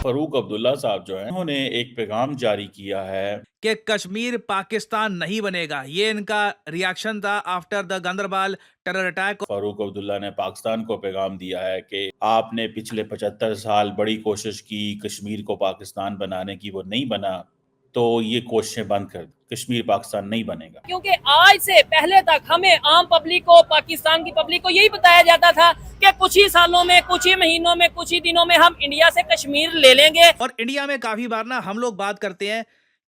فاروق عبداللہ صاحب جو ہیں انہوں نے ایک پیغام جاری کیا ہے کہ کشمیر پاکستان نہیں بنے گا. یہ ان کا ریاکشن تھا after the Ganderbal terror attack. Farooq Abdullah نے پاکستان کو پیغام دیا ہے کہ آپ نے پچھلے 75 سال بڑی کوشش کی کشمیر کو پاکستان بنانے کی، وہ نہیں بنا، تو یہ کوششیں بند کر دیں، کشمیر پاکستان نہیں بنے گا. کیونکہ آج سے پہلے تک ہمیں عام پبلک کو، پاکستان کی پبلک کو یہی بتایا جاتا تھا کہ کچھ ہی سالوں میں، کچھ ہی مہینوں میں، کچھ ہی دنوں میں ہم انڈیا سے کشمیر لے لیں گے. اور انڈیا میں کافی بار نا ہم لوگ بات کرتے ہیں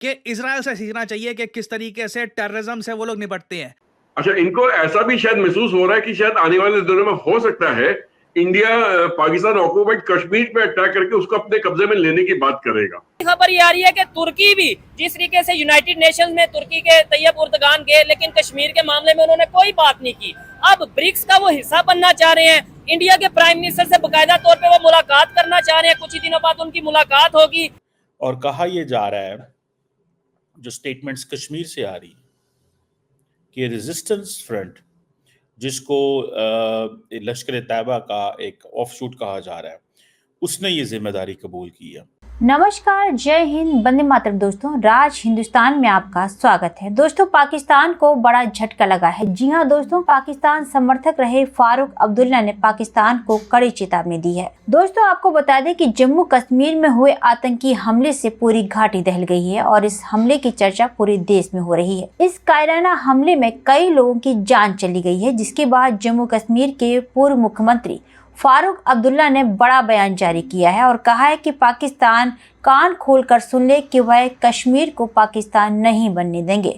کہ اسرائیل سے سیکھنا چاہیے کہ کس طریقے سے ٹیررزم سے وہ لوگ نپٹتے ہیں. اچھا، ان کو ایسا بھی شاید محسوس ہو رہا ہے کہ شاید آنے والے دنوں میں ہو سکتا ہے انڈیا پاکستان آکوپائڈ کشمیر پہ اٹیک کر کے اس کو اپنے قبضے میں لینے کی بات کرے گا. خبر یہ آ رہی ہے کہ ترکی بھی جس طریقے سے یونائٹڈ نیشن میں ترکی کے طیب اردگان گئے، لیکن کشمیر کے معاملے میں انہوں نے کوئی بات نہیں کی. اب برکس کا وہ حصہ بننا چاہ رہے ہیں. انڈیا کے پرائم منسٹر سے باقاعدہ طور پہ وہ ملاقات کرنا چاہ رہے ہیں. کچھ ہی دنوں بعد ان کی ملاقات ہوگی. اور کہا یہ جا رہا ہے، جو سٹیٹمنٹس کشمیر سے آ رہی کہ ریزسٹنس فرنٹ، جس کو لشکر طیبہ کا ایک آف شوٹ کہا جا رہا ہے، اس نے یہ ذمہ داری قبول کی ہے. نمسکار، جے ہند، بندے ماترم. دوستوں، راج ہندوستان میں آپ کا سواگت ہے. دوستوں، پاکستان کو بڑا جھٹکا لگا ہے. جی ہاں دوستوں، پاکستان سمرتھک رہے فاروق عبداللہ نے پاکستان کو کڑی چیتاونی دی ہے. دوستوں، آپ کو بتا دیں کہ جموں کشمیر میں ہوئے آتنکی حملے سے پوری گھاٹی دہل گئی ہے اور اس حملے کی چرچا پورے دیش میں ہو رہی ہے. اس کائرانہ حملے میں کئی لوگوں کی جان چلی گئی ہے، جس کے بعد جموں کشمیر کے پورو مکھیہ منتری فاروق عبداللہ نے بڑا بیان جاری کیا ہے اور کہا ہے کہ پاکستان کان کھول کر سن لے کہ وہ کشمیر کو پاکستان نہیں بننے دیں گے.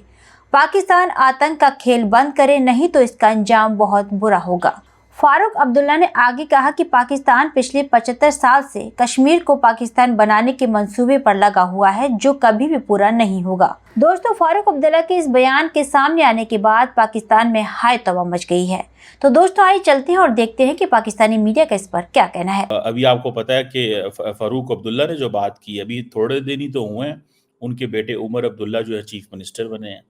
پاکستان آتنک کا کھیل بند کرے، نہیں تو اس کا انجام بہت برا ہوگا. فاروق عبداللہ نے آگے کہا کہ پاکستان پچھلے 75 سال سے کشمیر کو پاکستان بنانے کے منصوبے پر لگا ہوا ہے، جو کبھی بھی پورا نہیں ہوگا. دوستوں، فاروق عبداللہ کے اس بیان کے سامنے آنے کے بعد پاکستان میں ہائے توبہ مچ گئی ہے. تو دوستوں، آئیے چلتے ہیں اور دیکھتے ہیں کہ پاکستانی میڈیا کا اس پر کیا کہنا ہے. ابھی آپ کو پتا ہے کہ فاروق عبداللہ نے جو بات کی، ابھی تھوڑے دن ہی تو ہوئے ہیں، ان کے بیٹے عمر عبداللہ جو ہے چیف منسٹر بنے ہیں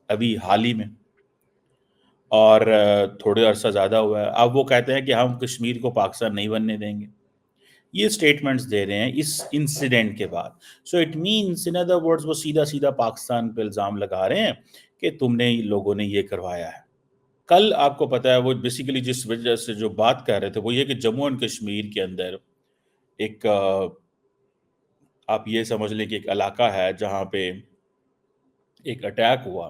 ابھی حال ہی میں، اور تھوڑے عرصہ زیادہ ہوا ہے. اب وہ کہتے ہیں کہ ہم کشمیر کو پاکستان نہیں بننے دیں گے. یہ سٹیٹمنٹس دے رہے ہیں اس انسیڈنٹ کے بعد. So it means in other words وہ سیدھا سیدھا پاکستان پہ الزام لگا رہے ہیں کہ تم نے لوگوں نے یہ کروایا ہے. کل آپ کو پتا ہے وہ بیسیکلی جس وجہ سے جو بات کر رہے تھے وہ یہ کہ جموں اینڈ کشمیر کے اندر ایک آپ یہ سمجھ لیں کہ ایک علاقہ ہے جہاں پہ ایک اٹیک ہوا،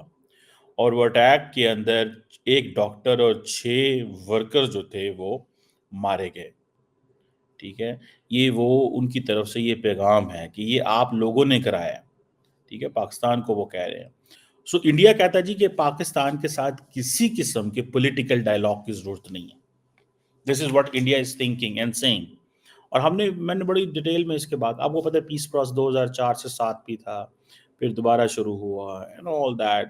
اور وہ اٹیک کے اندر ایک ڈاکٹر اور 6 ورکر جو تھے وہ مارے گئے. ٹھیک ہے، یہ وہ ان کی طرف سے یہ پیغام ہے کہ یہ آپ لوگوں نے کرایا. ٹھیک ہے، پاکستان کو وہ کہہ رہے ہیں. سو انڈیا کہتا ہے جی کہ پاکستان کے ساتھ کسی قسم کے پولیٹیکل ڈائلاگ کی ضرورت نہیں ہے. This is what India is thinking and seeing. اور میں نے بڑی ڈیٹیل میں اس کے بعد، آپ کو پتہ ہے پیس پروسیس 2004 سے 7 بھی تھا، پھر دوبارہ شروع ہوا اینڈ آل دیٹ،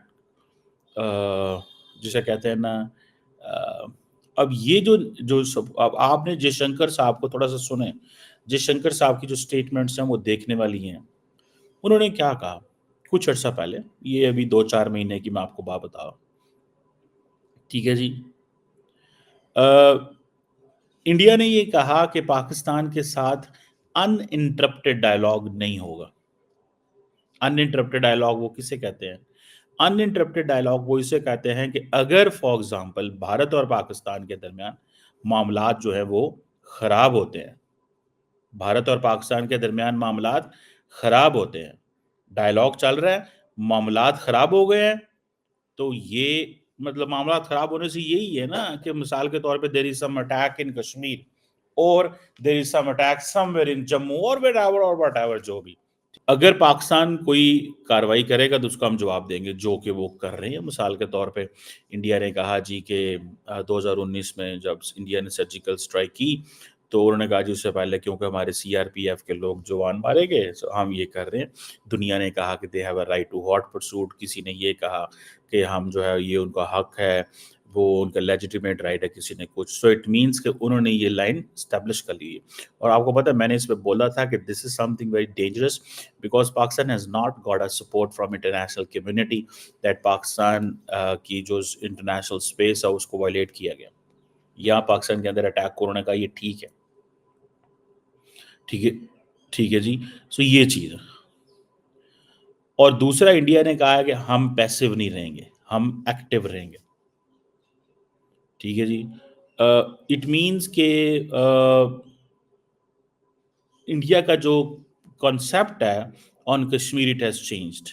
جسے کہتے ہیں نا. اب یہ جو اب آپ نے جے شنکر صاحب کو تھوڑا سا سنیں. جے شنکر صاحب کی جو سٹیٹمنٹس ہیں وہ دیکھنے والی ہیں. انہوں نے کیا کہا کچھ عرصہ پہلے، یہ ابھی 2-4 مہینے کی میں آپ کو بات بتاؤں. ٹھیک ہے جی، انڈیا نے یہ کہا کہ پاکستان کے ساتھ ان انٹرپٹیڈ ڈائلاگ نہیں ہوگا. ان انٹرپٹیڈ ڈائلاگ وہ کسے کہتے ہیں؟ ان انٹرپٹیڈ ڈائلاگ وہ اسے کہتے ہیں کہ اگر فار ایگزامپل بھارت اور پاکستان کے درمیان معاملات جو ہے وہ خراب ہوتے ہیں، بھارت اور پاکستان کے درمیان معاملات خراب ہوتے ہیں، ڈائلاگ چل رہا ہے، معاملات خراب ہو گئے ہیں، تو یہ مطلب معاملات خراب ہونے سے یہی ہے نا کہ مثال کے طور پہ there is some attack in Kashmir or there is some attack somewhere in Jammu or whatever جو بھی. اگر پاکستان کوئی کاروائی کرے گا تو اس کا ہم جواب دیں گے، جو کہ وہ کر رہے ہیں. مثال کے طور پہ انڈیا نے کہا جی کہ 2019 میں جب انڈیا نے سرجیکل اسٹرائک کی تو انہوں نے کہا جی اس سے پہلے کیونکہ ہمارے سی آر پی ایف کے لوگ جوان مارے گئے ہم یہ کر رہے ہیں. دنیا نے کہا کہ they have a right to hot pursuit. کسی نے یہ کہا کہ ہم جو ہے یہ ان کا حق ہے، وہ ان کا لیجیٹیمیٹ رائٹ ہے، کسی نے کچھ. سو اٹ مینس کہ انہوں نے یہ لائن اسٹیبلش کر لی ہے. اور آپ کو پتہ ہے میں نے اس پہ بولا تھا کہ this is something very dangerous because Pakistan has not got a support from international community that Pakistan کی جو انٹرنیشنل اسپیس ہے اس کو وائلیٹ کیا گیا. یہاں پاکستان کے اندر اٹیک کو انہوں نے کہا یہ ٹھیک ہے. ٹھیک ہے، ٹھیک ہے جی. سو یہ چیز ہے. اور دوسرا انڈیا نے کہا ہے کہ ہم پیسو نہیں رہیں گے, ہم ایکٹیو رہیں گے. ٹھیک ہے جی. اٹ مینس کہ انڈیا کا جو کانسیپٹ ہے on Kashmir it has changed.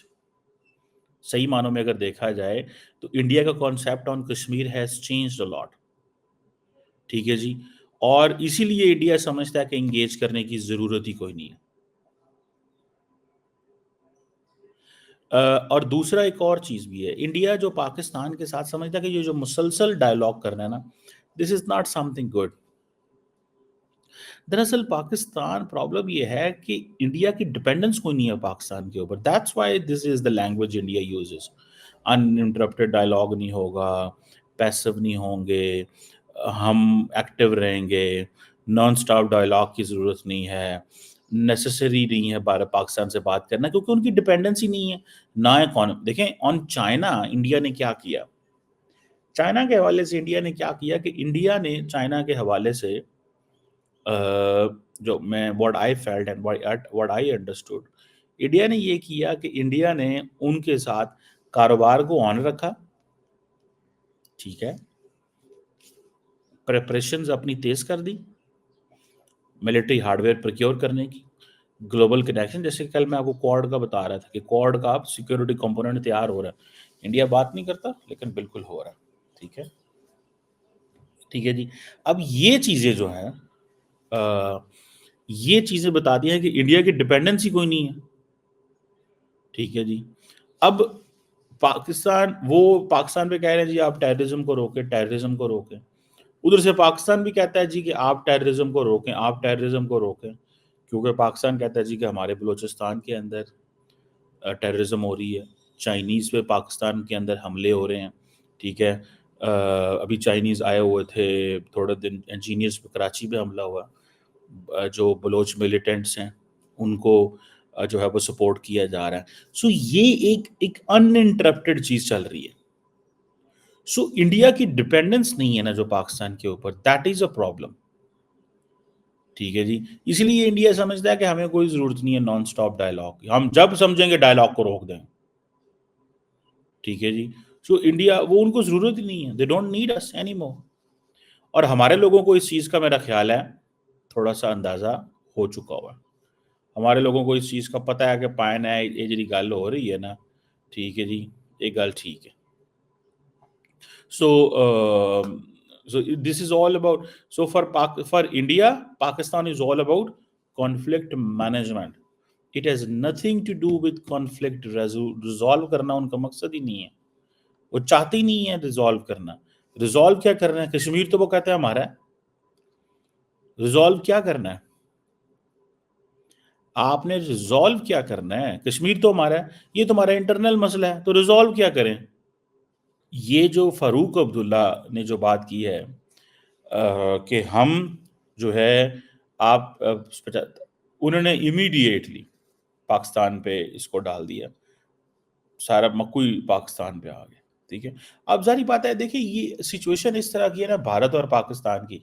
صحیح معنوں میں اگر دیکھا جائے تو انڈیا کا concept on Kashmir has changed a lot. ٹھیک ہے جی. اور اسی لیے انڈیا سمجھتا ہے کہ انگیج کرنے کی ضرورت ہی کوئی نہیں ہے. اور دوسرا ایک اور چیز بھی ہے, انڈیا جو پاکستان کے ساتھ سمجھتا ہے کہ یہ جو مسلسل ڈائلاگ کرنا ہے نا, this is not something good. دراصل پاکستان پرابلم یہ ہے کہ انڈیا کی ڈپینڈنس کوئی نہیں ہے پاکستان کے اوپر. That's why this is the language India uses. Interrupted dialogue نہیں ہوگا, پیسو نہیں ہوں گے, ہم ایکٹیو رہیں گے, نان سٹاپ ڈائلاگ کی ضرورت نہیں ہے, نیسسری نہیں ہے بھارت پاکستان سے بات کرنا, کیونکہ ان کی ڈپینڈنسی نہیں ہے نہ دیکھیں آن چائنا. انڈیا نے کیا کیا چائنا کے حوالے سے؟ انڈیا نے کیا کیا کہ انڈیا نے چائنا کے حوالے سے جو میں what I felt and what I understood, India نے یہ کیا کہ انڈیا نے ان کے ساتھ کاروبار کو آن رکھا. ٹھیک ہے. پریپریشنز اپنی تیز کر دی ملٹری ہارڈ ویئر پروکیور کرنے کی, گلوبل کنیکشن. جیسے کل میں آپ کو کوڈ کا بتا رہا تھا کہ کوڈ کا سیکورٹی کمپوننٹ تیار ہو رہا ہے. انڈیا بات نہیں کرتا لیکن بالکل ہو رہا ہے. ٹھیک ہے. ٹھیک ہے جی. اب یہ چیزیں جو ہیں یہ چیزیں بتاتی ہیں کہ انڈیا کی ڈپینڈنسی کوئی نہیں ہے. ٹھیک ہے جی. اب پاکستان پہ کہہ رہے ہیں جی آپ ٹیررزم کو روکیں, ٹیررزم کو روکیں. ادھر سے پاکستان بھی کہتا ہے جی کہ آپ ٹیررزم کو روکیں, آپ ٹیررزم کو روکیں, کیونکہ پاکستان کہتا ہے جی کہ ہمارے بلوچستان کے اندر ٹیررزم ہو رہی ہے, چائنیز پہ پاکستان کے اندر حملے ہو رہے ہیں. ٹھیک ہے. ابھی چائنیز آئے ہوئے تھے تھوڑے دن, انجینئرز پہ کراچی پہ حملہ ہوا, جو بلوچ ملیٹنٹس ہیں ان کو جو ہے وہ سپورٹ کیا جا رہا ہے. سو یہ ایک ان انٹرپٹیڈ چیز چل رہی ہے. سو انڈیا کی ڈپینڈنس نہیں ہے نا جو پاکستان کے اوپر, دیٹ از اے پرابلم. ٹھیک ہے جی. اس لیے انڈیا سمجھتا ہے کہ ہمیں کوئی ضرورت نہیں ہے نان سٹاپ ڈائلاگ کی, ہم جب سمجھیں گے ڈائلاگ کو روک دیں. ٹھیک ہے جی. سو انڈیا وہ ان کو ضرورت ہی نہیں ہے, they don't need us any more. اور ہمارے لوگوں کو اس چیز کا میرا خیال ہے تھوڑا سا اندازہ ہو چکا ہوا ہے. ہمارے لوگوں کو اس چیز کا پتہ ہے کہ پائن ہے یہ جی گل ہو رہی ہے نا. ٹھیک ہے جی. یہ گل ٹھیک ہے. So this is all about, so for India, Pakistan is all about conflict management. It has nothing to do with conflict resolve کرنا ان کا مقصد ہی نہیں ہے. وہ چاہتے ہی نہیں ہے ریزالو کرنا. ریزالو کیا کرنا ہے؟ کشمیر تو وہ کہتے ہیں ہمارا ہے. ریزالو کیا کرنا ہے؟ آپ نے ریزالو کیا کرنا ہے؟ کشمیر تو ہمارا ہے, یہ تمہارا انٹرنل مسئلہ ہے, تو ریزالو کیا کریں؟ یہ جو فاروق عبداللہ نے جو بات کی ہے کہ ہم جو ہے آپ انہوں نے امیڈیٹلی پاکستان پہ اس کو ڈال دیا, سارا مکوئی پاکستان پہ آ گیا. ٹھیک ہے. اب ظاہری بات ہے, دیکھیں یہ سچویشن اس طرح کی ہے نا بھارت اور پاکستان کی.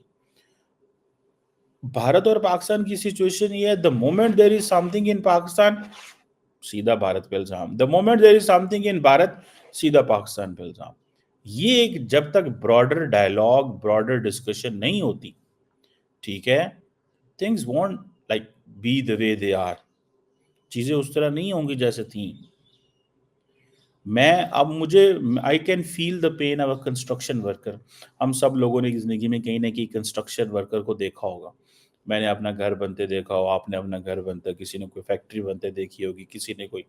بھارت اور پاکستان کی سچویشن یہ ہے, the moment there is something in Pakistan سیدھا بھارت پہ الزام, the moment there is something in Bharat سیدھا پاکستان پہ الزام. یہ ایک جب تک براڈر ڈائلاگ براڈر ڈسکشن نہیں ہوتی, ٹھیک ہے, things won't like be the way they are. چیزیں اس طرح نہیں ہوں گی جیسے تھیں. اب مجھے I can feel the pain of a construction worker. ہم سب لوگوں نے زندگی میں کہیں نہ کہیں کنسٹرکشن ورکر کو دیکھا ہوگا. میں نے اپنا گھر بنتے دیکھا ہو, آپ نے اپنا گھر بنتا, کسی نے کوئی فیکٹری بنتے دیکھی ہوگی, کسی نے کوئی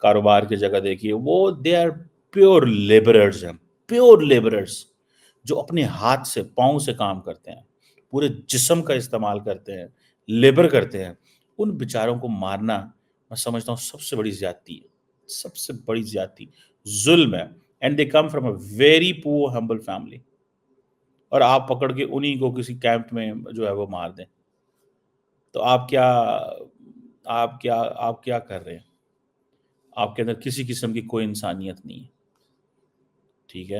کاروبار کی جگہ دیکھی ہے. وہ دے آر پیور لیبررز ہیں, پیور لیبررز جو اپنے ہاتھ سے پاؤں سے کام کرتے ہیں, پورے جسم کا استعمال کرتے ہیں, لیبر کرتے ہیں. ان بیچاروں کو مارنا میں سمجھتا ہوں سب سے بڑی زیادتی ہے, سب سے بڑی زیادتی, ظلم ہے. And they come from a very poor humble family, اور آپ پکڑ کے انہی کو کسی کیمپ میں جو ہے وہ مار دیں, تو آپ کیا کر رہے ہیں؟ آپ کے اندر کسی قسم کی کوئی انسانیت نہیں ہے. ٹھیک ہے,